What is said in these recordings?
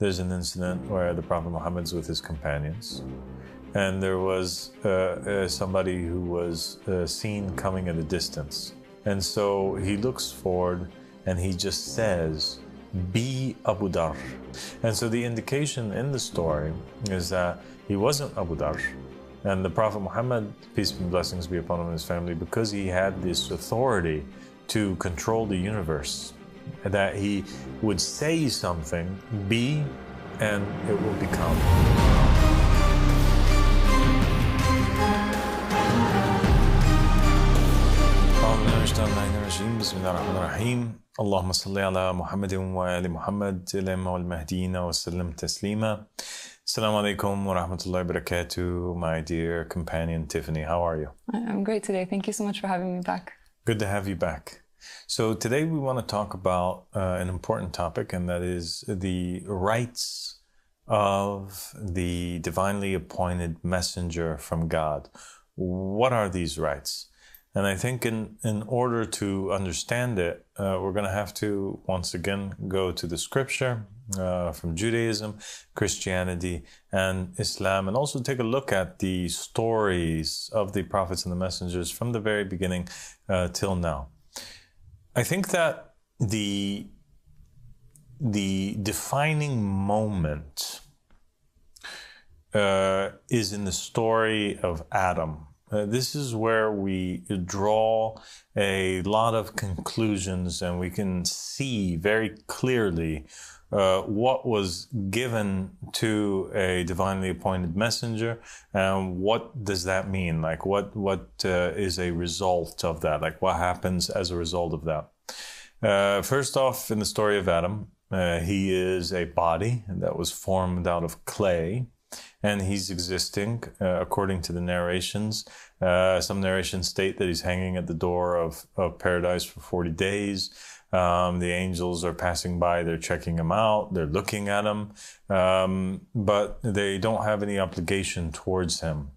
there's an incident where the Prophet Muhammad's with his companions, and there was somebody who was seen coming at a distance. And so he looks forward and he just says, "Be Abu Dhar." And so the indication in the story is that he wasn't Abu Dhar. And the Prophet Muhammad, peace and blessings be upon him and his family, because he had this authority to control the universe, that he would say something, be, and it will become. اللهم صل على محمد وآل محمد الإمام والمهديين وسلم تسليما. Assalamu alaikum wa rahmatullahi wa barakatuh, my dear companion Tiffany. How are you? I'm great today. Thank you so much for having me back. Good to have you back. So today we want to talk about an important topic, and that is the rights of the divinely appointed messenger from God. What are these rights? And I think in order to understand it, we're going to have to once again go to the scripture from Judaism, Christianity, and Islam, and also take a look at the stories of the prophets and the messengers from the very beginning till now. I think that the defining moment is in the story of Adam. This is where we draw a lot of conclusions, and we can see very clearly what was given to a divinely appointed messenger, and what does that mean? Like, what is a result of that? Like, what happens as a result of that? First off, in the story of Adam, he is a body that was formed out of clay. And he's existing, according to the narrations. Some narrations state that he's hanging at the door of paradise for 40 days. The angels are passing by, they're checking him out, they're looking at him, but they don't have any obligation towards him.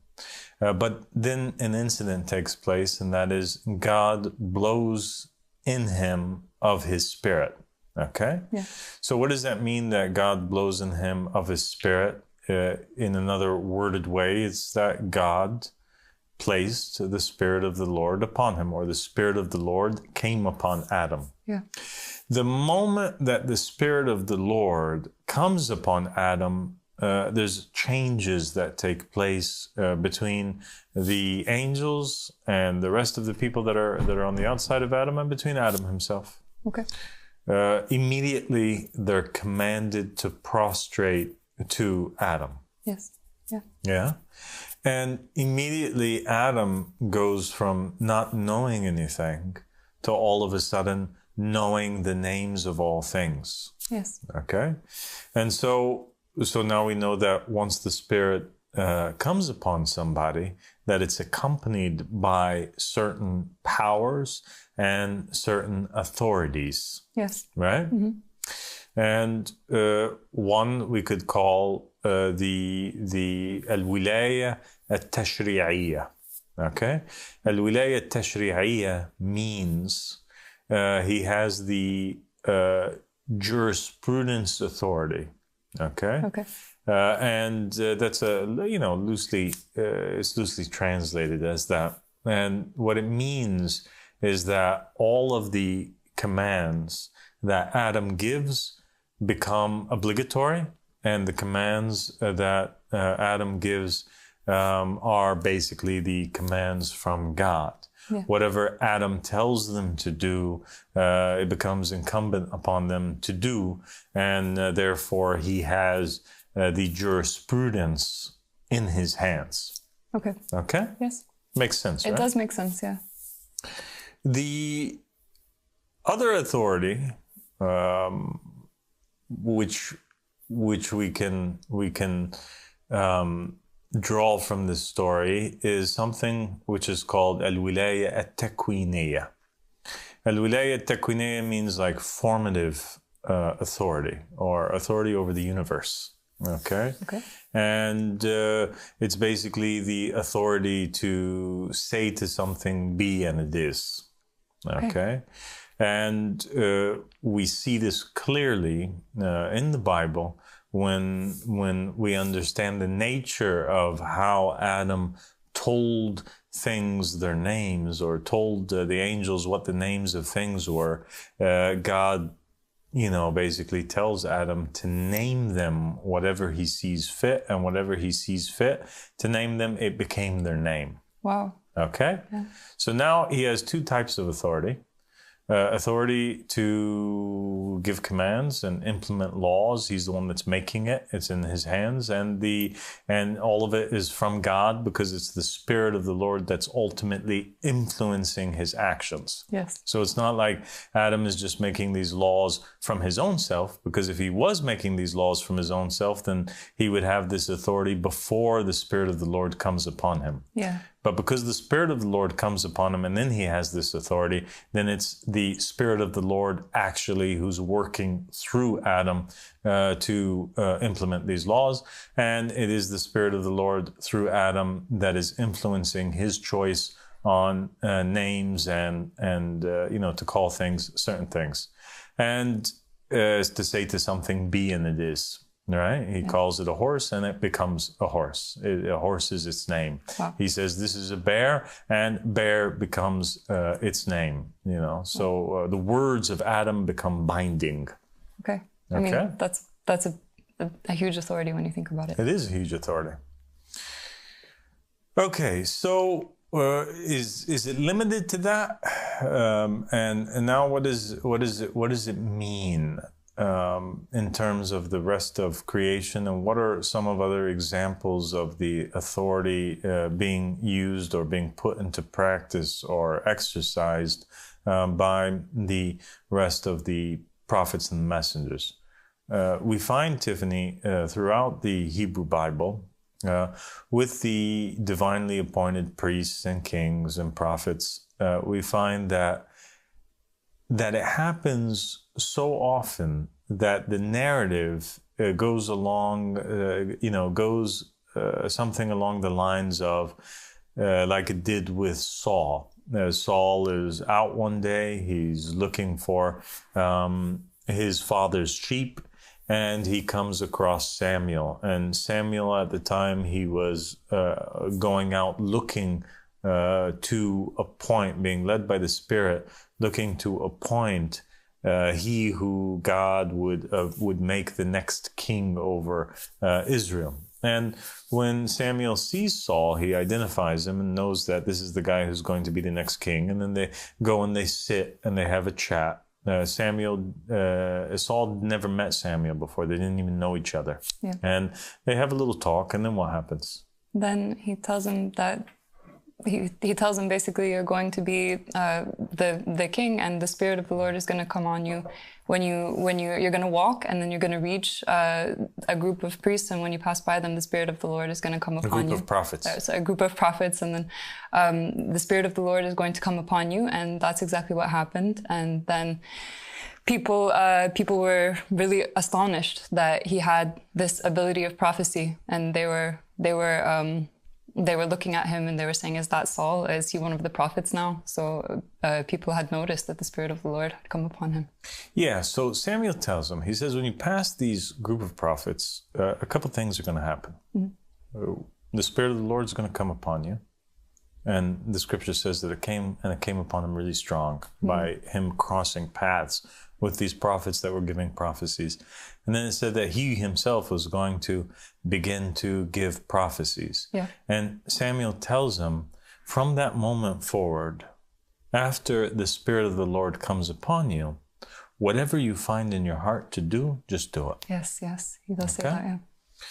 But then an incident takes place, and that is God blows in him of his spirit. Okay? Yeah. So what does that mean, that God blows in him of his spirit? In another worded way, it's that God placed the Spirit of the Lord upon him, or the Spirit of the Lord came upon Adam. Yeah. The moment that the Spirit of the Lord comes upon Adam, there's changes that take place between the angels and the rest of the people that are on the outside of Adam, and between Adam himself. Okay. Immediately, they're commanded to prostrate to Adam. Yes. Yeah. Yeah. And immediately Adam goes from not knowing anything to all of a sudden knowing the names of all things. Yes. Okay. And so now we know that once the Spirit comes upon somebody, that it's accompanied by certain powers and certain authorities. Yes. Right? Mm-hmm. And one we could call the al-wilaya al-tashri'iyya. Okay? Al-wilaya al-tashri'iyya means he has the jurisprudence authority. Okay? Okay. And that's loosely it's loosely translated as that. And what it means is that all of the commands that Adam gives become obligatory, and the commands that Adam gives are basically the commands from God. Yeah. Whatever Adam tells them to do, it becomes incumbent upon them to do, and therefore he has the jurisprudence in his hands. Okay. Okay? Yes. Makes sense, right? It does make sense, yeah. The other authority, which we can draw from this story, is something which is called al-wilaya at-takwiniyya. Al-wilaya at-takwiniyya means like formative authority, or authority over the universe. Okay. Okay. And it's basically the authority to say to something be, and it is. Okay. And we see this clearly in the Bible, when we understand the nature of how Adam told things their names, or told the angels what the names of things were. God, basically tells Adam to name them whatever he sees fit, and whatever he sees fit to name them, it became their name. Wow. Okay? Yeah. So now he has two types of authority. Authority to give commands and implement laws. He's the one that's making it. It's in his hands, and all of it is from God, because it's the Spirit of the Lord that's ultimately influencing his actions. Yes. So it's not like Adam is just making these laws from his own self, because if he was making these laws from his own self, then he would have this authority before the Spirit of the Lord comes upon him. Yeah. But because the Spirit of the Lord comes upon him and then he has this authority, then it's the Spirit of the Lord actually who's working through Adam to implement these laws. And it is the Spirit of the Lord through Adam that is influencing his choice on names and to call things certain things. And to say to something, be, and it is. Right? He calls it a horse, and it becomes a horse. A horse is its name. Wow. He says, this is a bear, and bear becomes its name. So the words of Adam become binding. Okay. I mean, that's a huge authority when you think about it. It is a huge authority. Okay, so is it limited to that? And now what does it mean? In terms of the rest of creation, and what are some of other examples of the authority being used or being put into practice or exercised by the rest of the prophets and messengers? We find, Tiffany, throughout the Hebrew Bible, with the divinely appointed priests and kings and prophets, we find that it happens so often that the narrative goes along, something along the lines of, like it did with Saul. Saul is out one day, he's looking for his father's sheep, and he comes across Samuel. And Samuel, at the time, he was going out looking to appoint, being led by the Spirit, looking to appoint he who God would make the next king over Israel. And when Samuel sees Saul, he identifies him and knows that this is the guy who's going to be the next king. And then they go and they sit and they have a chat. Saul never met Samuel before. They didn't even know each other. Yeah. And they have a little talk, and then what happens? Then he tells him that he tells him basically, you're going to be the king, and the Spirit of the Lord is going to come on you when you're going to walk, and then you're going to reach a group of priests, and when you pass by them, the Spirit of the Lord is going to come upon you. A group of prophets. So a group of prophets, and then the Spirit of the Lord is going to come upon you, and that's exactly what happened. And then people were really astonished that he had this ability of prophecy, and they were looking at him and they were saying, is that Saul? Is he one of the prophets now? So people had noticed that the Spirit of the Lord had come upon him. Yeah, so Samuel tells him, he says, when you pass these group of prophets, a couple things are going to happen. Mm-hmm. The Spirit of the Lord is going to come upon you. And the scripture says that it came upon him really strong by him crossing paths with these prophets that were giving prophecies. And then it said that he himself was going to begin to give prophecies. Yeah. And Samuel tells him, from that moment forward, after the Spirit of the Lord comes upon you, whatever you find in your heart to do, just do it. Yes, he does say that,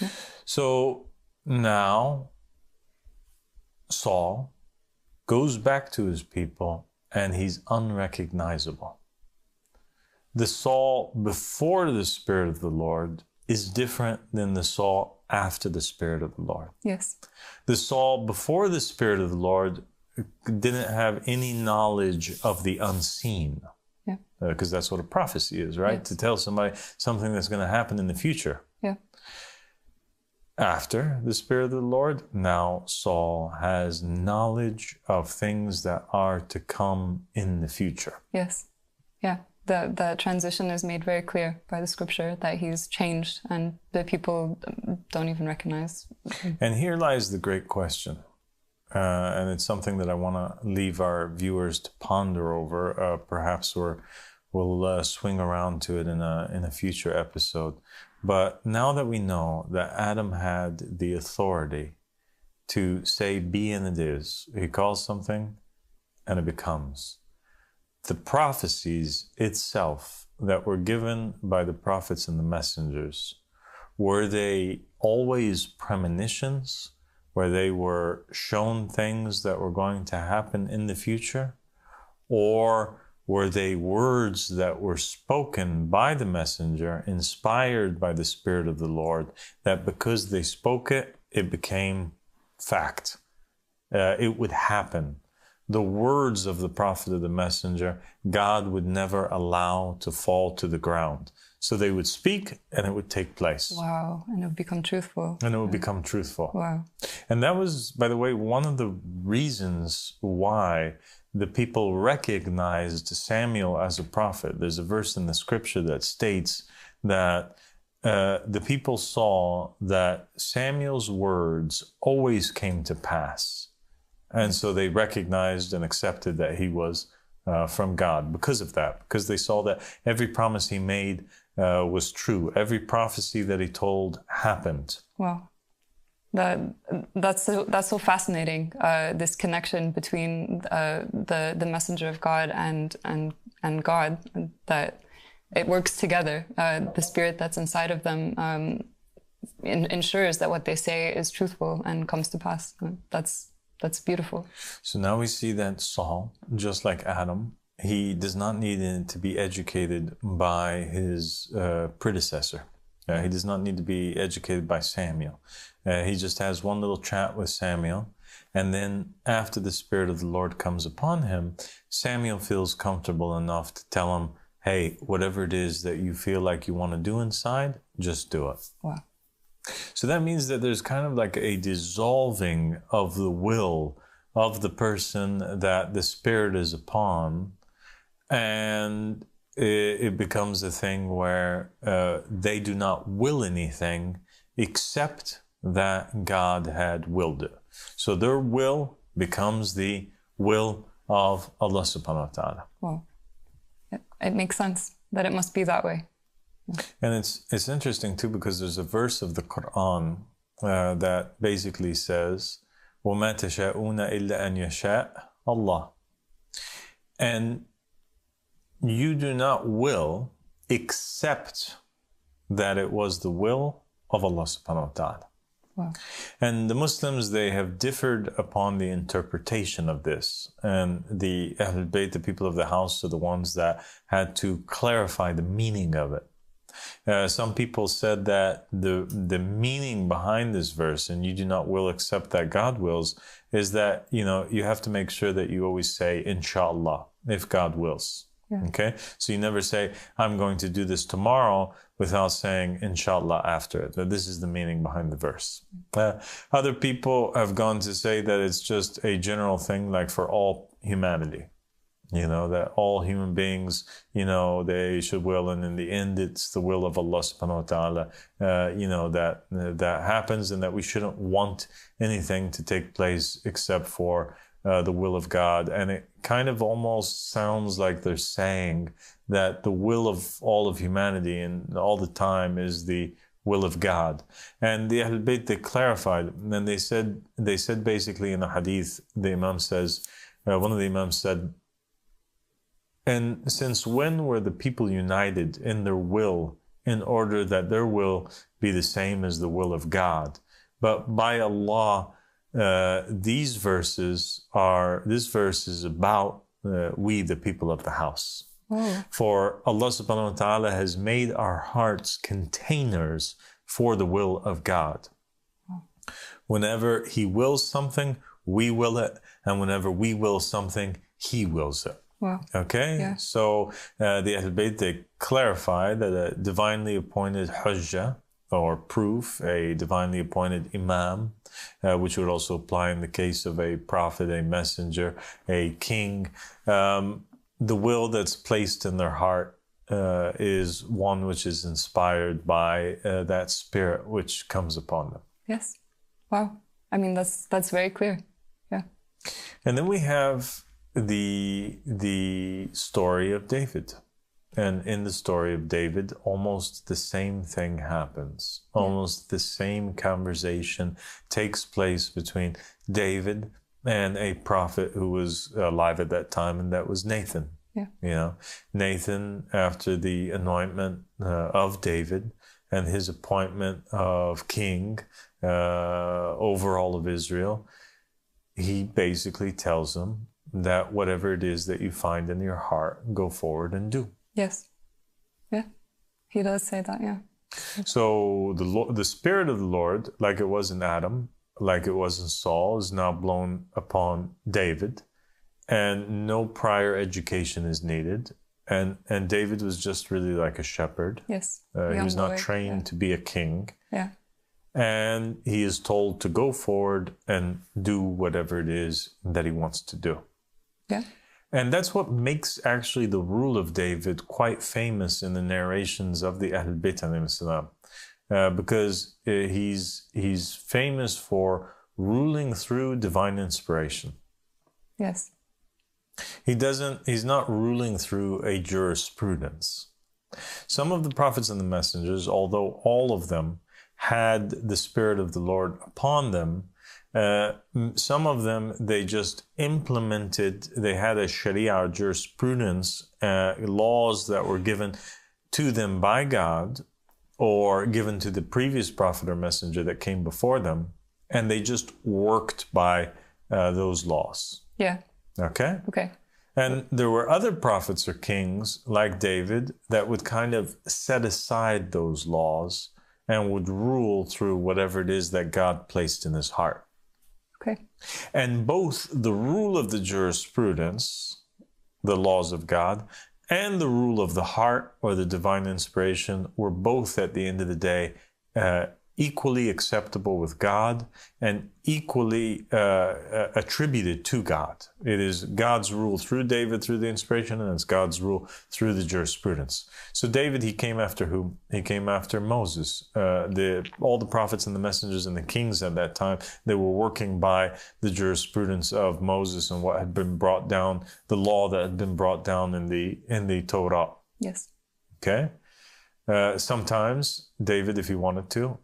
yeah. So now Saul goes back to his people, and he's unrecognizable. The Saul before the Spirit of the Lord is different than the Saul after the Spirit of the Lord. Yes. The Saul before the Spirit of the Lord didn't have any knowledge of the unseen. Yeah. Because that's what a prophecy is, right? Yes. To tell somebody something that's going to happen in the future. Yeah. After the Spirit of the Lord, now Saul has knowledge of things that are to come in the future. Yes. Yeah. that transition is made very clear by the scripture, that he's changed and the people don't even recognize. And here lies the great question. And it's something that I want to leave our viewers to ponder over. Perhaps we'll swing around to it in a future episode. But now that we know that Adam had the authority to say be and it is, he calls something and it becomes. The prophecies itself that were given by the prophets and the messengers, were they always premonitions, where they were shown things that were going to happen in the future? Or were they words that were spoken by the messenger, inspired by the Spirit of the Lord, that because they spoke it, it became fact? It would happen. The words of the prophet or the messenger, God would never allow to fall to the ground. So they would speak and it would take place. Wow, and it would become truthful. And it would become truthful. Wow. And that was, by the way, one of the reasons why the people recognized Samuel as a prophet. There's a verse in the scripture that states that the people saw that Samuel's words always came to pass. And so they recognized and accepted that he was from God because of that, because they saw that every promise he made was true. Every prophecy that he told happened. Wow. That's so fascinating. This connection between the messenger of God and God, that it works together. The spirit that's inside of them ensures that what they say is truthful and comes to pass. That's beautiful. So now we see that Saul, just like Adam, he does not need to be educated by his predecessor. He does not need to be educated by Samuel. He just has one little chat with Samuel. And then after the Spirit of the Lord comes upon him, Samuel feels comfortable enough to tell him, hey, whatever it is that you feel like you want to do inside, just do it. Wow. So that means that there's kind of like a dissolving of the will of the person that the Spirit is upon. And it becomes a thing where they do not will anything except that God had willed it. So their will becomes the will of Allah subhanahu wa ta'ala. Well, it makes sense that it must be that way. And it's interesting too, because there's a verse of the Quran that basically says, وَمَا تَشَاءُونَ إِلَّا أَنْ يَشَاءَ Allah. And you do not will except that it was the will of Allah subhanahu wa ta'ala. Wow. And the Muslims, they have differed upon the interpretation of this. And the Ahlul Bayt, the people of the house, are the ones that had to clarify the meaning of it. Some people said that the meaning behind this verse, and you do not will except that God wills, is that, you have to make sure that you always say, inshallah, if God wills. Yeah. Okay? So you never say, I'm going to do this tomorrow, without saying, inshallah, after it. That this is the meaning behind the verse. Other people have gone to say that it's just a general thing, like for all humanity. That all human beings, they should will, and in the end, it's the will of Allah subhanahu wa ta'ala, that happens, and that we shouldn't want anything to take place except for the will of God. And it kind of almost sounds like they're saying that the will of all of humanity and all the time is the will of God. And the Ahlul Bayt, they clarified, and they said basically in a hadith, the Imam says, one of the Imams said, and since when were the people united in their will in order that their will be the same as the will of God? But by Allah, this verse is about we, the people of the house. Oh. For Allah subhanahu wa ta'ala has made our hearts containers for the will of God. Oh. Whenever He wills something, we will it. And whenever we will something, He wills it. Wow. Okay? Yeah. So the Ahlul Bayt, they clarify that a divinely appointed hujjah, or proof, a divinely appointed imam, which would also apply in the case of a prophet, a messenger, a king, the will that's placed in their heart is one which is inspired by that spirit which comes upon them. Yes. Wow. I mean, that's very clear. Yeah. And then we have the story of David. And in the story of David, almost the same thing happens. Almost the same conversation takes place between David and a prophet who was alive at that time, and that was Nathan. Yeah. You know, Nathan, after the anointment of David and his appointment of king over all of Israel, he basically tells him that whatever it is that you find in your heart, go forward and do. Yes. Yeah. He does say that, yeah. So the Spirit of the Lord, like it was in Adam, like it was in Saul, is now blown upon David, and no prior education is needed. And David was just really like a shepherd. Yes. He was not trained to be a king. Yeah. And he is told to go forward and do whatever it is that he wants to do. Yeah. And that's what makes actually the rule of David quite famous in the narrations of the Ahl Bayt alayhim salam, because he's famous for ruling through divine inspiration. Yes. He's not ruling through a jurisprudence. Some of the prophets and the messengers, although all of them had the Spirit of the Lord upon them, some of them, they just implemented, they had a Sharia or jurisprudence, laws that were given to them by God or given to the previous prophet or messenger that came before them, and they just worked by those laws. Yeah. Okay? Okay. And there were other prophets or kings like David that would kind of set aside those laws and would rule through whatever it is that God placed in his heart. Okay. And both the rule of the jurisprudence, the laws of God, and the rule of the heart or the divine inspiration were both at the end of the day equally acceptable with God and equally attributed to God. It is God's rule through David, through the inspiration, and it's God's rule through the jurisprudence. So David, he came after whom? He came after Moses. All the prophets and the messengers and the kings at that time, they were working by the jurisprudence of Moses and what had been brought down, the law that had been brought down in the Torah. Yes. Okay? Sometimes David, if he wanted to,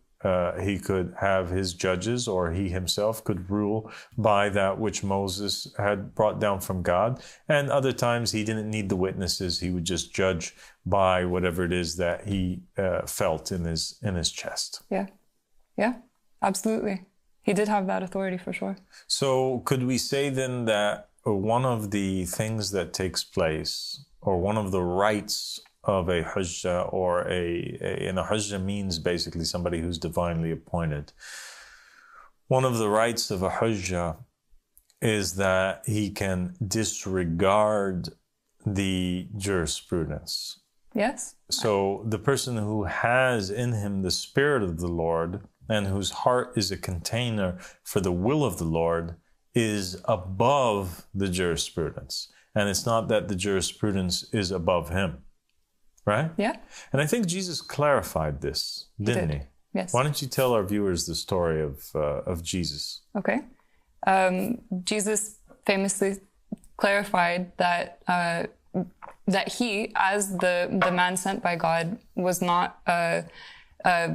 he could have his judges, or he himself could rule by that which Moses had brought down from God. And other times he didn't need the witnesses. He would just judge by whatever it is that he felt in his chest. Yeah. Yeah, absolutely. He did have that authority for sure. So could we say then that one of the things that takes place, or one of the rights of a hujjah, or and a hujjah means basically somebody who's divinely appointed. One of the rights of a hujjah is that he can disregard the jurisprudence. Yes. So the person who has in him the Spirit of the Lord and whose heart is a container for the will of the Lord is above the jurisprudence. And it's not that the jurisprudence is above him. Right? Yeah. And I think Jesus clarified this, didn't he? Yes. Why don't you tell our viewers the story of Jesus? Okay. Jesus famously clarified that that he, as the man sent by God, was not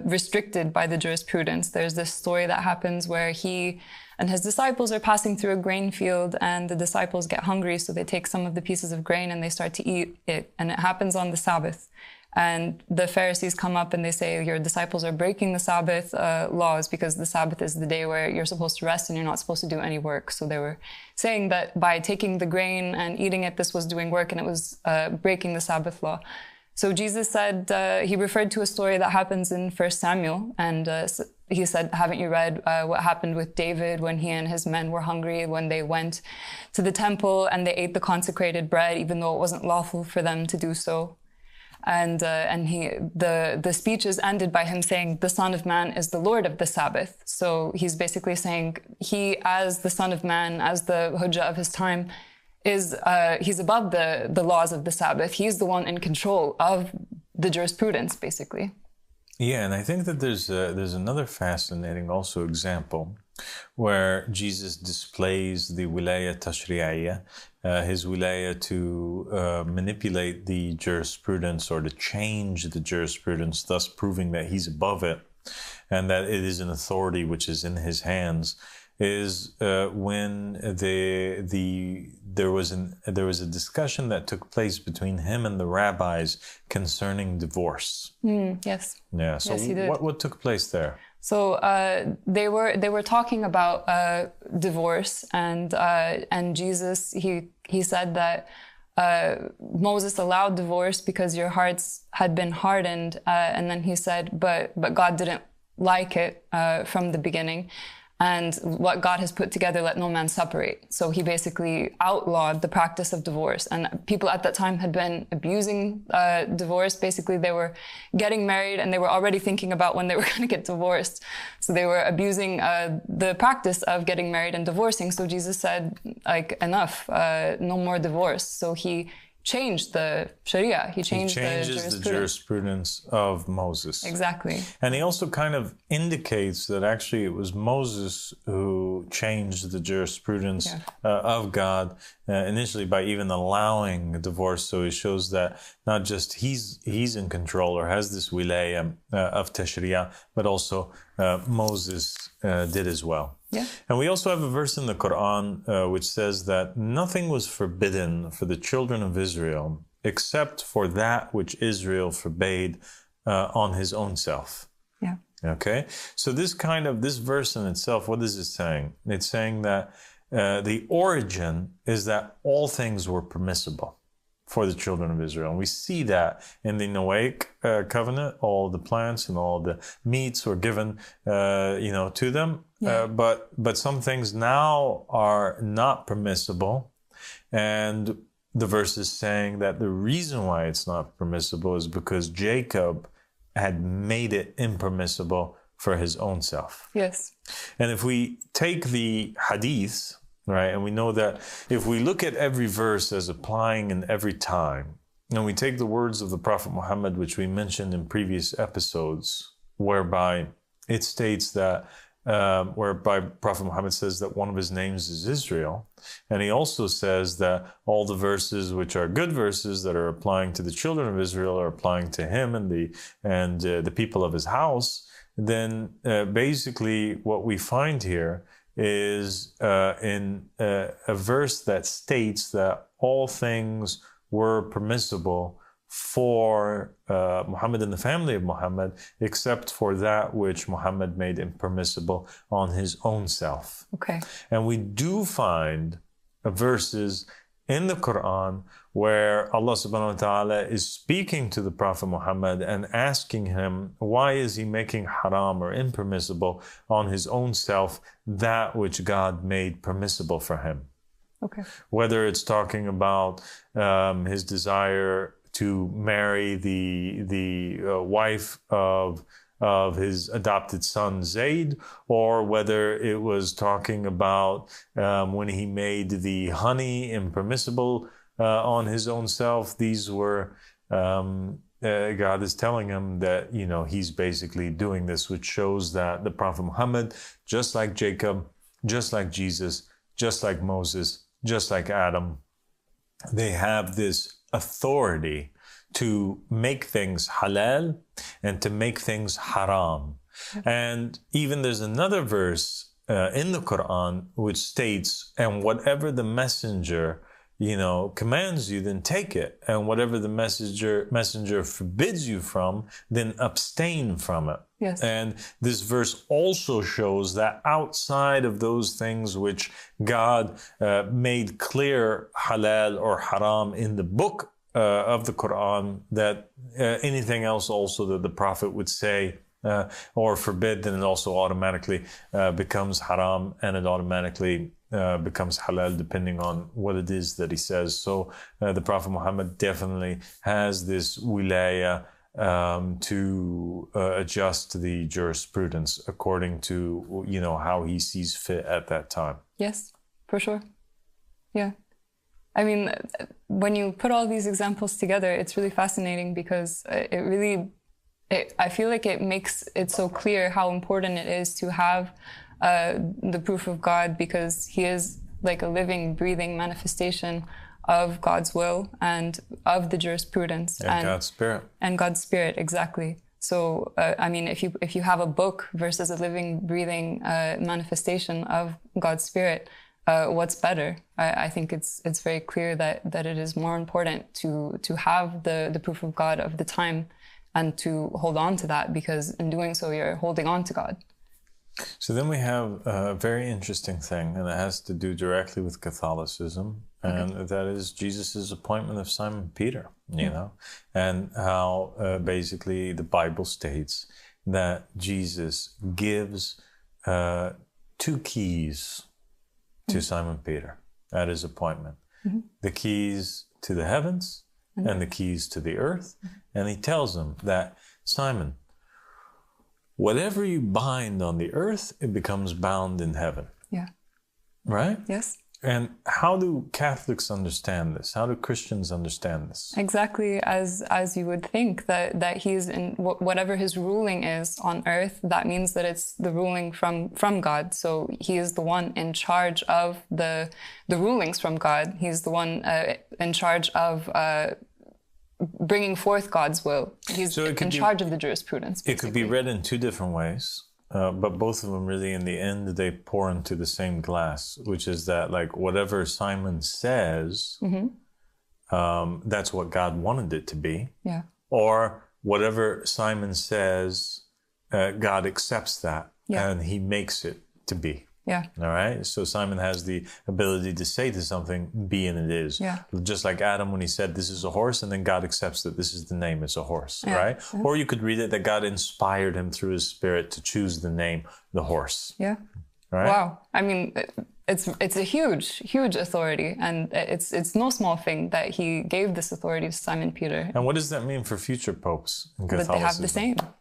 restricted by the jurisprudence. There's this story that happens where he and his disciples are passing through a grain field, and the disciples get hungry, so they take some of the pieces of grain and they start to eat it. And it happens on the Sabbath. And the Pharisees come up and they say, your disciples are breaking the Sabbath laws, because the Sabbath is the day where you're supposed to rest and you're not supposed to do any work. So they were saying that by taking the grain and eating it, this was doing work and it was breaking the Sabbath law. So Jesus said, he referred to a story that happens in 1 Samuel, and he said, haven't you read what happened with David when he and his men were hungry, when they went to the temple and they ate the consecrated bread, even though it wasn't lawful for them to do so? And the speech is ended by him saying, the Son of Man is the Lord of the Sabbath. So he's basically saying he, as the Son of Man, as the Hujjah of his time, he's above the laws of the Sabbath. He's the one in control of the jurisprudence, basically. Yeah, and I think that there's another fascinating also example where Jesus displays the wilaya tashri'iyya, his wilaya to manipulate the jurisprudence or to change the jurisprudence, thus proving that he's above it and that it is an authority which is in his hands, is when there was a discussion that took place between him and the rabbis concerning divorce. Yes. Yeah. So yes, what took place there? So they were talking about divorce, and Jesus he said that Moses allowed divorce because your hearts had been hardened, and then he said, but God didn't like it from the beginning. And what God has put together, let no man separate. So he basically outlawed the practice of divorce. And people at that time had been abusing divorce. Basically, they were getting married and they were already thinking about when they were going to get divorced. So they were abusing the practice of getting married and divorcing. So Jesus said, like, enough, no more divorce. So he changed the Sharia. He changes the jurisprudence of Moses. Exactly. And he also kind of indicates that actually it was Moses who changed the jurisprudence of God initially by even allowing a divorce. So he shows that not just he's in control or has this wilaya of tashri'ah, but also Moses did as well. Yeah. And we also have a verse in the Quran which says that nothing was forbidden for the children of Israel except for that which Israel forbade on his own self. Yeah. Okay. So this verse in itself, what is it saying? It's saying that the origin is that all things were permissible for the children of Israel. And we see that in the Noahic covenant, all the plants and all the meats were given, to them. Yeah. But some things now are not permissible. And the verse is saying that the reason why it's not permissible is because Jacob had made it impermissible for his own self. Yes. And if we take the hadiths, right, and we know that if we look at every verse as applying in every time, and we take the words of the Prophet Muhammad, which we mentioned in previous episodes, whereby it states that, whereby Prophet Muhammad says that one of his names is Israel, and he also says that all the verses which are good verses that are applying to the children of Israel are applying to him and the people of his house, then basically what we find here is in a verse that states that all things were permissible for Muhammad and the family of Muhammad, except for that which Muhammad made impermissible on his own self. Okay. And we do find verses in the Quran where Allah subhanahu wa ta'ala is speaking to the Prophet Muhammad and asking him, why is he making haram or impermissible on his own self that which God made permissible for him? Okay. Whether it's talking about his desire to marry the wife of his adopted son Zayd, or whether it was talking about when he made the honey impermissible on his own self. These were God is telling him that he's basically doing this, which shows that the Prophet Muhammad, just like Jacob, just like Jesus, just like Moses, just like Adam, they have this authority to make things halal and to make things haram. And even there's another verse in the Quran which states, and whatever the messenger commands you, then take it. And whatever the messenger forbids you from, then abstain from it. Yes. And this verse also shows that outside of those things which God made clear halal or haram in the book of the Quran, that anything else also that the Prophet would say or forbid, then it also automatically becomes haram, and it automatically becomes halal depending on what it is that he says. So the Prophet Muhammad definitely has this wilaya to adjust the jurisprudence according to how he sees fit at that time. Yes, for sure. Yeah. I mean, when you put all these examples together, it's really fascinating because I feel like it makes it so clear how important it is to have the proof of God, because he is like a living, breathing manifestation of God's will and of the jurisprudence. And God's Spirit. And God's Spirit, exactly. So, I mean, if you have a book versus a living, breathing manifestation of God's Spirit, what's better? I think it's very clear that it is more important to have the proof of God of the time and to hold on to that, because in doing so, you're holding on to God. So then we have a very interesting thing, and it has to do directly with Catholicism, and that is Jesus' appointment of Simon Peter, you know, and how basically the Bible states that Jesus gives 2 keys to Simon Peter at his appointment. The keys to the heavens and the keys to the earth. And he tells him that, Simon, whatever you bind on the earth, it becomes bound in heaven. Yeah. Right? Yes. And how do Catholics understand this? How do Christians understand this? Exactly as you would think, that he's in whatever his ruling is on earth, that means that it's the ruling from God. So he is the one in charge of the rulings from God. He's the one in charge of bringing forth God's will. He's in charge of the jurisprudence, basically. It could be read in 2 different ways. But both of them really, in the end, they pour into the same glass, which is that, like, whatever Simon says, that's what God wanted it to be. Yeah. Or whatever Simon says, God accepts that and he makes it to be. Yeah. All right. So Simon has the ability to say to something, be and it is. Yeah. Just like Adam when he said, this is a horse, and then God accepts that this is the name, it's a horse. Yeah. Right. Yeah. Or you could read it that God inspired him through his spirit to choose the name, the horse. Yeah. Right. Wow. I mean, it's a huge authority, and it's no small thing that he gave this authority to Simon Peter. And what does that mean for future popes in Catholicism? But they have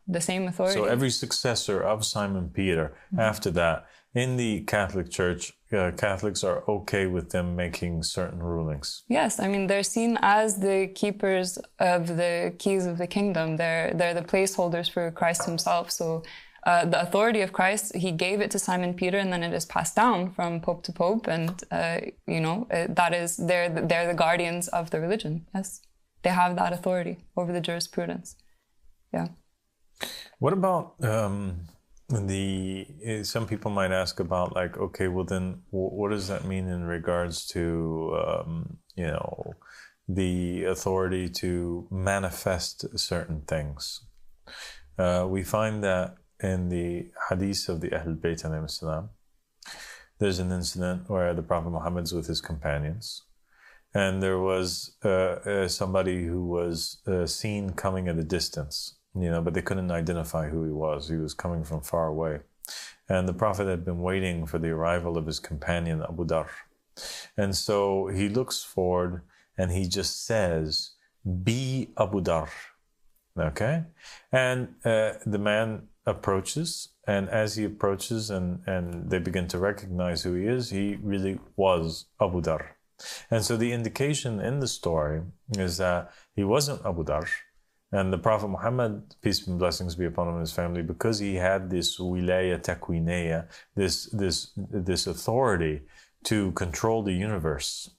the same authority. So every successor of Simon Peter after that, in the Catholic Church, Catholics are okay with them making certain rulings. Yes, I mean, they're seen as the keepers of the keys of the kingdom. They're the placeholders for Christ himself. So the authority of Christ, he gave it to Simon Peter, and then it is passed down from pope to pope. And, that is, they're the guardians of the religion. Yes, they have that authority over the jurisprudence. Yeah. What about... some people might ask about, like, okay, well then what does that mean in regards to the authority to manifest certain things? We find that in the hadith of the Ahlul Bayt alayhim salam, there's an incident where the Prophet Muhammad's with his companions, and there was somebody who was seen coming at a distance, but they couldn't identify who he was. He was coming from far away. And the Prophet had been waiting for the arrival of his companion, Abu Dhar. And so he looks forward and he just says, "Be Abu Dhar." Okay? And the man approaches, and as he approaches and they begin to recognize who he is, he really was Abu Dhar. And so the indication in the story is that he wasn't Abu Dhar. And the Prophet Muhammad, peace and blessings be upon him and his family, because he had this wilaya takwiniya, this authority to control the universe,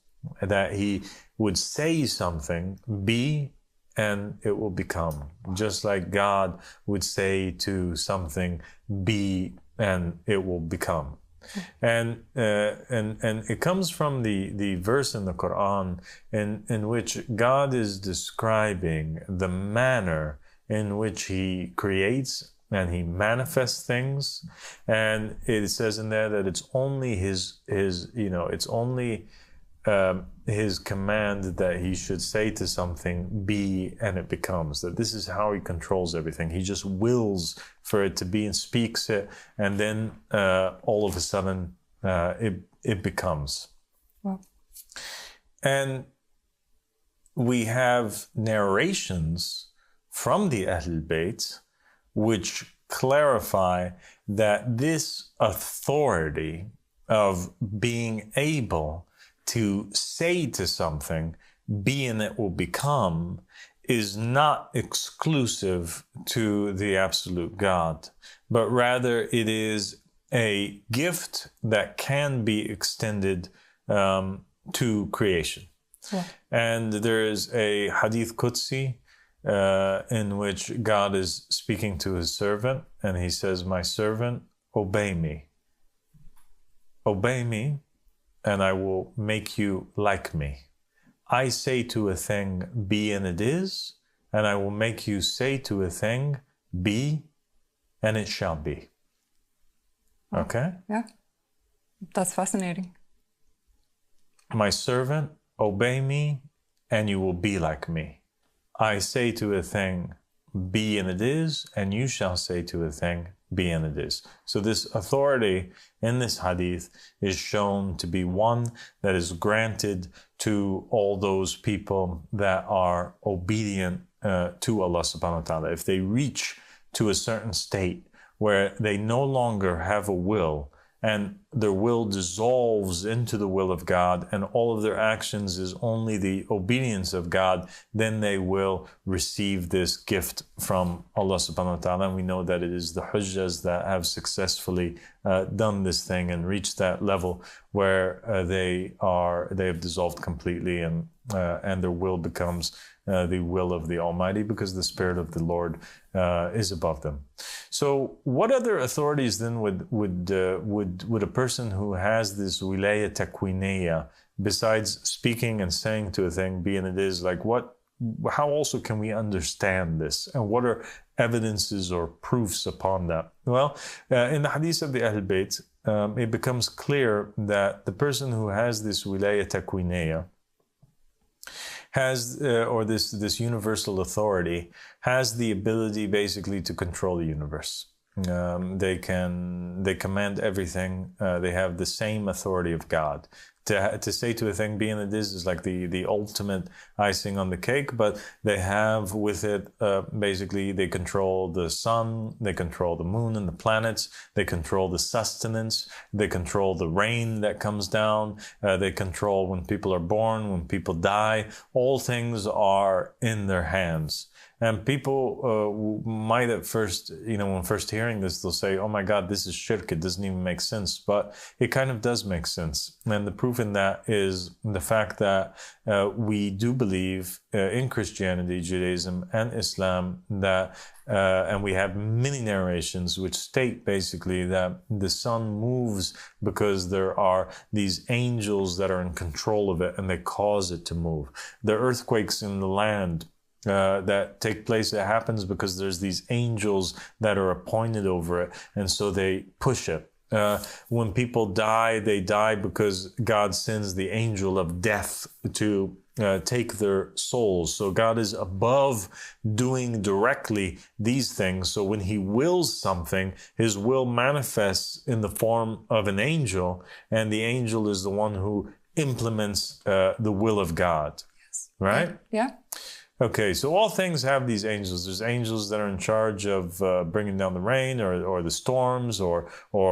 that he would say something, be, and it will become. Just like God would say to something, be, and it will become. And it comes from the verse in the Quran in which God is describing the manner in which he creates and he manifests things. And it says in there that it's only his command that he should say to something, be, and it becomes. That this is how he controls everything. He just wills for it to be and speaks it, and then all of a sudden it becomes. Wow. And we have narrations from the Ahlul Bayt which clarify that this authority of being able to say to something, be and it will become, is not exclusive to the absolute God, but rather it is a gift that can be extended to creation. Yeah. And there is a hadith Qudsi in which God is speaking to his servant, and he says, my servant, obey me. Obey me, and I will make you like me. I say to a thing, be and it is, and I will make you say to a thing, be, and it shall be. Okay? Yeah. That's fascinating. My servant, obey me, and you will be like me. I say to a thing, be and it is, and you shall say to a thing, be and it is. So this authority in this hadith is shown to be one that is granted to all those people that are obedient to Allah subhanahu wa ta'ala. If they reach to a certain state where they no longer have a will, and their will dissolves into the will of God, and all of their actions is only the obedience of God, then they will receive this gift from Allah subhanahu wa ta'ala. And we know that it is the hujjas that have successfully done this thing and reached that level where they have dissolved completely, and their will becomes the will of the Almighty, because the Spirit of the Lord is above them. So, what other authorities then would a person who has this wilaya takwiniya, besides speaking and saying to a thing, be and it is, like how also can we understand this, and what are evidences or proofs upon that? Well, in the hadith of the Ahl Bayt, it becomes clear that the person who has this wilaya takwiniya has, or this universal authority, has the ability basically to control the universe. They command everything. They have the same authority of God. To say to a thing, be and it is like the ultimate icing on the cake, but they have with it, basically they control the sun, they control the moon and the planets, they control the sustenance, they control the rain that comes down, they control when people are born, when people die. All things are in their hands. And people might at first, when first hearing this, they'll say, oh my God, this is shirk. It doesn't even make sense. But it kind of does make sense. And the proof in that is the fact that we do believe in Christianity, Judaism, and Islam that, and we have many narrations which state basically that the sun moves because there are these angels that are in control of it and they cause it to move. The earthquakes in the land that take place, it happens because there's these angels that are appointed over it, and so they push it. When people die, they die because God sends the angel of death to take their souls. So God is above doing directly these things. So when he wills something, his will manifests in the form of an angel, and the angel is the one who implements the will of God. Yes. Right? Yeah. Okay, so all things have these angels. There's angels that are in charge of bringing down the rain or the storms or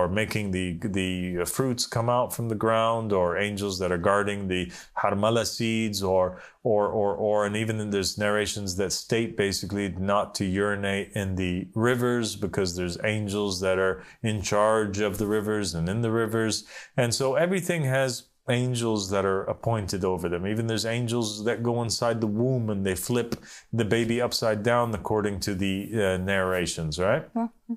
making the fruits come out from the ground, or angels that are guarding the harmala seeds or and even there's narrations that state basically not to urinate in the rivers because there's angels that are in charge of the rivers and in the rivers. And so everything has angels that are appointed over them. Even there's angels that go inside the womb and they flip the baby upside down according to the narrations, right? Mm-hmm.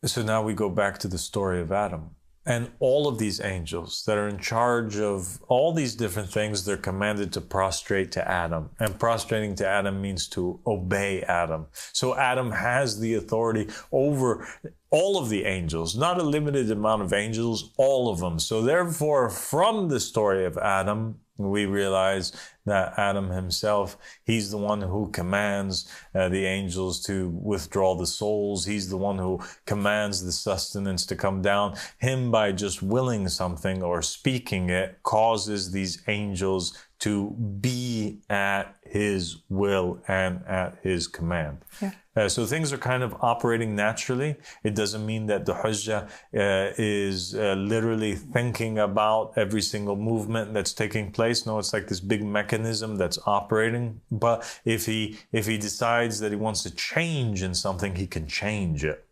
So now we go back to the story of Adam. And all of these angels that are in charge of all these different things, they're commanded to prostrate to Adam. And prostrating to Adam means to obey Adam. So Adam has the authority over all of the angels, not a limited amount of angels, all of them. So therefore, from the story of Adam, we realize that Adam himself, he's the one who commands the angels to withdraw the souls. He's the one who commands the sustenance to come down. Him, by just willing something or speaking it, causes these angels to be at his will and at his command. Yeah. So things are kind of operating naturally. It doesn't mean that the Hujjah is literally thinking about every single movement that's taking place. No, it's like this big mechanism that's operating. But if he decides that he wants to change in something, he can change it.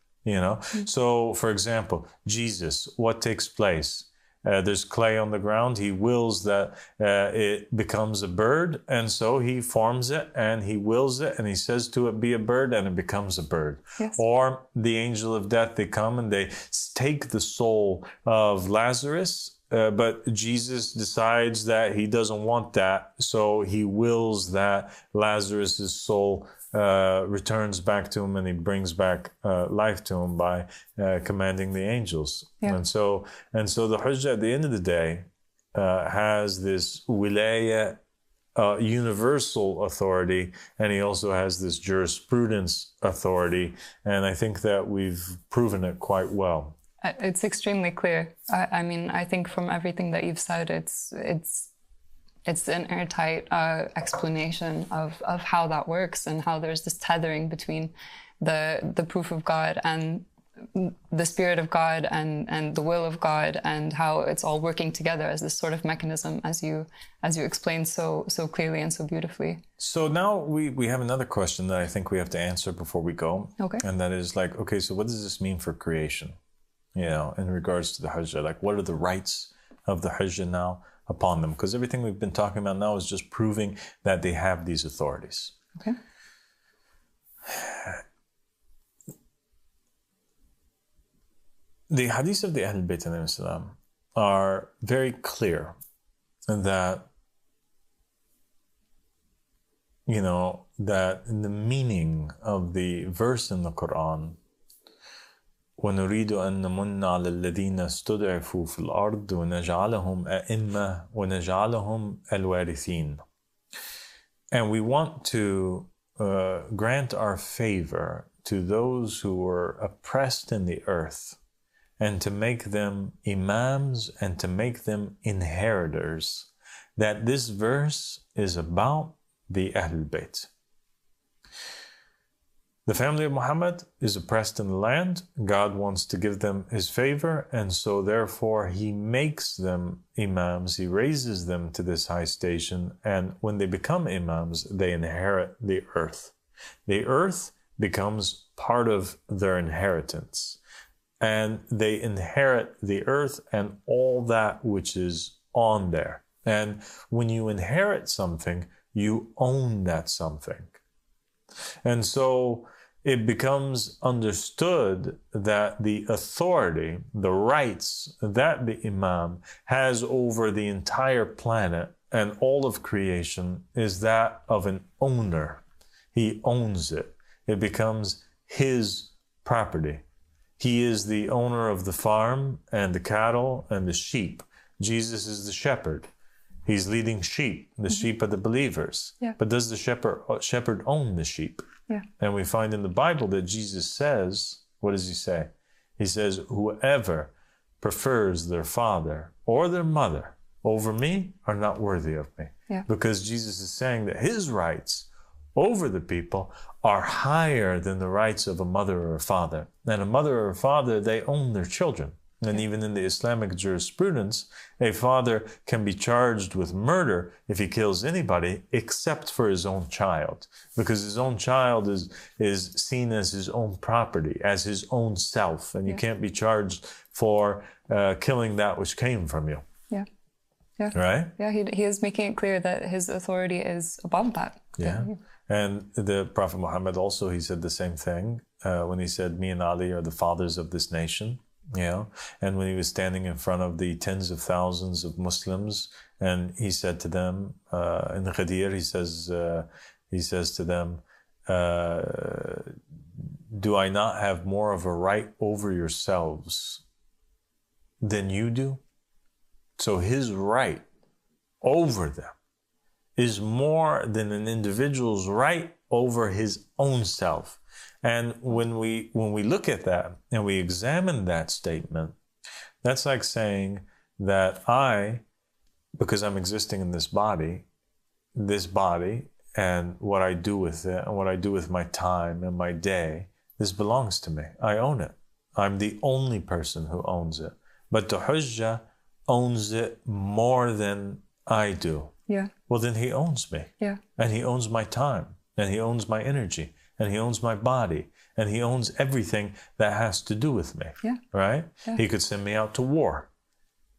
So for example, Jesus, what takes place? There's clay on the ground. He wills that it becomes a bird. And so he forms it and he wills it and he says to it, be a bird, and it becomes a bird. Yes. Or the angel of death, they come and they take the soul of Lazarus. But Jesus decides that he doesn't want that. So he wills that Lazarus's soul returns back to him, and he brings back life to him by commanding the angels. Yeah. And so the Hujjah at the end of the day has this wilaya, universal authority, and he also has this jurisprudence authority. And I think that we've proven it quite well. It's extremely clear. I mean, I think from everything that you've said, it's an airtight explanation of how that works, and how there's this tethering between the proof of God and the Spirit of God and the will of God, and how it's all working together as this sort of mechanism, as you explained so clearly and so beautifully. So now we have another question that I think we have to answer before we go. Okay. And that is like, okay, so what does this mean for creation? In regards to the Hujjah, like what are the rights of the Hujjah now upon them? Because everything we've been talking about now is just proving that they have these authorities. Okay. The hadiths of the Ahl Bayt in Islam are very clear that, that in the meaning of the verse in the Quran, وَنُرِيدُ أَن نَمُنَّ عَلَى الَّذِينَ اسْتُضْعِفُوا فِي الْأَرْضِ وَنَجْعَلَهُمْ أَئِمَّةً وَنَجْعَلَهُمْ الْوَارِثِينَ. And we want to grant our favor to those who were oppressed in the earth, and to make them imams and to make them inheritors. That this verse is about the Ahlul Bayt. The family of Muhammad is oppressed in the land. God wants to give them his favor, and so therefore he makes them imams. He raises them to this high station, and when they become imams, they inherit the earth. The earth becomes part of their inheritance, and they inherit the earth and all that which is on there. And when you inherit something, you own that something. And so it becomes understood that the authority, the rights that the Imam has over the entire planet and all of creation is that of an owner. He owns it. It becomes his property. He is the owner of the farm and the cattle and the sheep. Jesus is the shepherd. He's leading sheep. The sheep are the believers. Yeah. But does the shepherd own the sheep? Yeah. And we find in the Bible that Jesus says, what does he say? He says, whoever prefers their father or their mother over me are not worthy of me. Yeah. Because Jesus is saying that his rights over the people are higher than the rights of a mother or a father. And a mother or a father, they own their children. And even in the Islamic jurisprudence, a father can be charged with murder if he kills anybody except for his own child, because his own child is seen as his own property, as his own self, and you can't be charged for killing that which came from you. Yeah. Yeah. Right? Yeah, he is making it clear that his authority is above that. Yeah. And the Prophet Muhammad also, he said the same thing when he said, me and Ali are the fathers of this nation. And when he was standing in front of the tens of thousands of Muslims, and he said to them, in the Ghadir, he says to them, do I not have more of a right over yourselves than you do? So his right over them is more than an individual's right over his own self. And when we look at that and we examine that statement, that's like saying that I, because I'm existing in this body and what I do with it and what I do with my time and my day, this belongs to me. I own it. I'm the only person who owns it. But the Hujjah owns it more than I do. Yeah. Well, then he owns me. Yeah. And he owns my time. And he owns my energy. And he owns my body. And he owns everything that has to do with me. Yeah. Right? Yeah. He could send me out to war.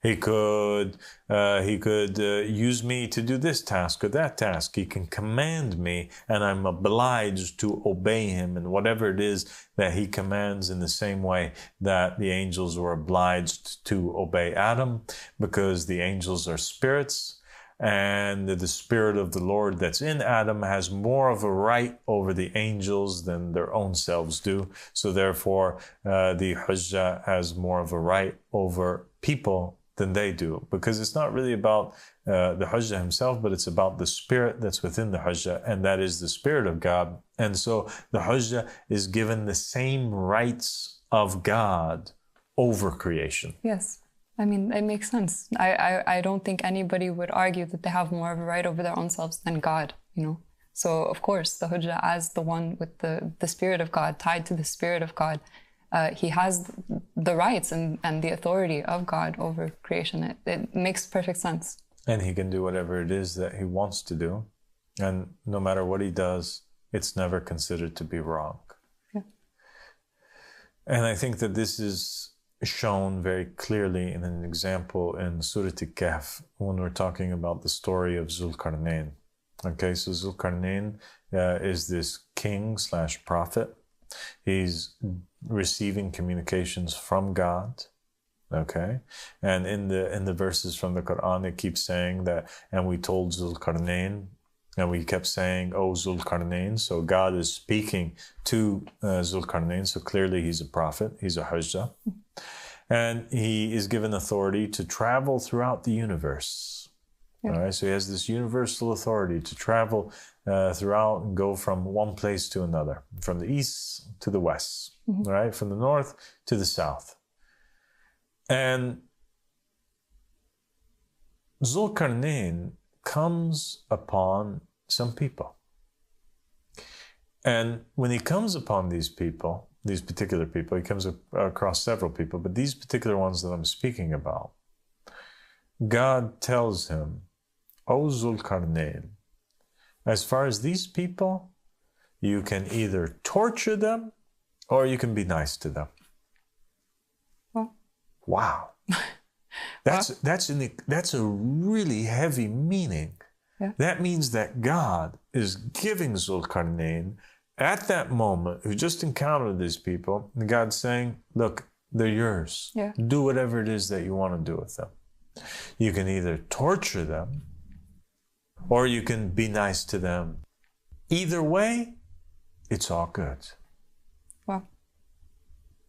He could use me to do this task or that task. He can command me, and I'm obliged to obey him in whatever it is that he commands, in the same way that the angels were obliged to obey Adam, because the angels are spirits, and the spirit of the Lord that's in Adam has more of a right over the angels than their own selves do. So therefore, the Hujjah has more of a right over people than they do, because it's not really about the Hujjah himself, but it's about the spirit that's within the Hujjah, and that is the spirit of God. And so the Hujjah is given the same rights of God over creation. Yes. I mean, it makes sense. I don't think anybody would argue that they have more of a right over their own selves than God, you know. So, of course, the Hujjah, as the one with the spirit of God, tied to the spirit of God, he has the rights and the authority of God over creation. It makes perfect sense. And he can do whatever it is that he wants to do. And no matter what he does, it's never considered to be wrong. Yeah. And I think that this is shown very clearly in an example in Surah Al-Kahf, when we're talking about the story of Dhul Qarnayn. Okay, so Dhul Qarnayn is this king/prophet. He's receiving communications from God. Okay, and in the verses from the Quran, it keeps saying that, and we told Dhul Qarnayn, and we kept saying, "Oh, Dhul Qarnayn." So God is speaking to Dhul Qarnayn. So clearly, he's a prophet. He's a Hujjah, and he is given authority to travel throughout the universe. Yeah. All right, so he has this universal authority to travel throughout and go from one place to another, from the east to the west, mm-hmm. right, from the north to the south. And Dhul Qarnayn comes upon some people. And when he comes upon these people, these particular people, he comes across several people, but these particular ones that I'm speaking about, God tells him, "O Dhul Qarnayn, as far as these people, you can either torture them or you can be nice to them." Well. Wow. That's a really heavy meaning. Yeah. That means that God is giving Dhul Qarnayn at that moment, who just encountered these people, and God's saying, look, they're yours. Yeah. Do whatever it is that you want to do with them. You can either torture them or you can be nice to them. Either way, it's all good. Wow.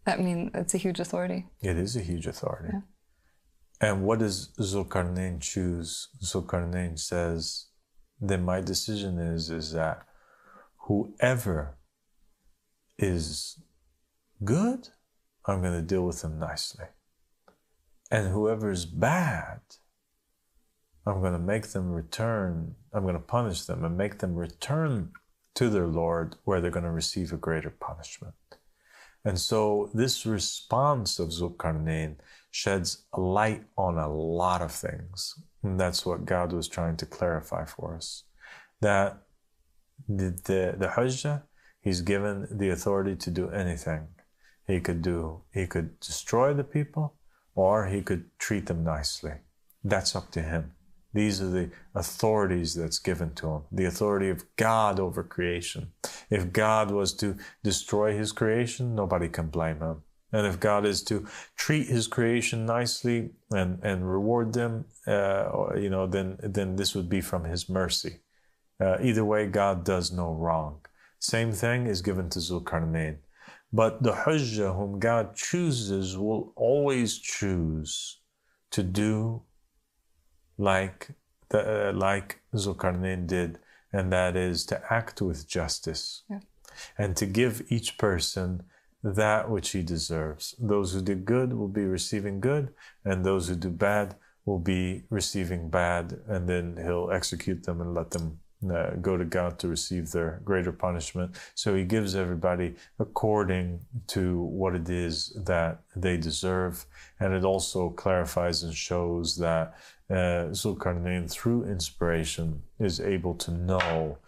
That means it's a huge authority. It is a huge authority. Yeah. And what does Dhul Qarnayn choose? Dhul Qarnayn says, then my decision is that whoever is good, I'm going to deal with them nicely. And whoever is bad, I'm going to make them return. I'm going to punish them and make them return to their Lord, where they're going to receive a greater punishment. And so this response of Dhul Qarnayn sheds a light on a lot of things. And that's what God was trying to clarify for us. That the Hujjah, he's given the authority to do anything. He could destroy the people, or he could treat them nicely. That's up to him. These are the authorities that's given to him. The authority of God over creation. If God was to destroy his creation, nobody can blame him. And if God is to treat his creation nicely and reward them, then this would be from his mercy. Either way, God does no wrong. Same thing is given to Dhul Qarnayn. But the Hujjah whom God chooses will always choose to do like Dhul Qarnayn did, and that is to act with justice. Yeah. And to give each person that which he deserves. Those who did good will be receiving good, and those who do bad will be receiving bad, and then he'll execute them and let them go to God to receive their greater punishment. So he gives everybody according to what it is that they deserve. And it also clarifies and shows that Dhul Qarnayn, through inspiration, is able to know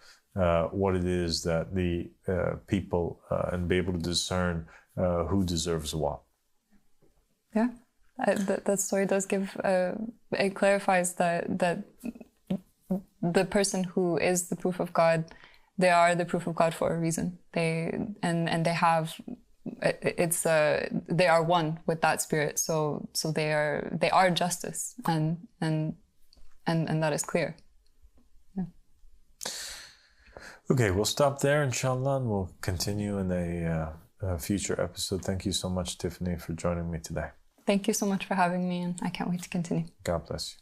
what it is that the people and be able to discern who deserves what. Yeah, that story does give, it clarifies that the person who is the proof of God, they are the proof of God for a reason. They are one with that spirit. So they are justice, and that is clear. Yeah. Okay, we'll stop there, inshallah, and we'll continue in a future episode. Thank you so much, Tiffany, for joining me today. Thank you so much for having me, and I can't wait to continue. God bless you.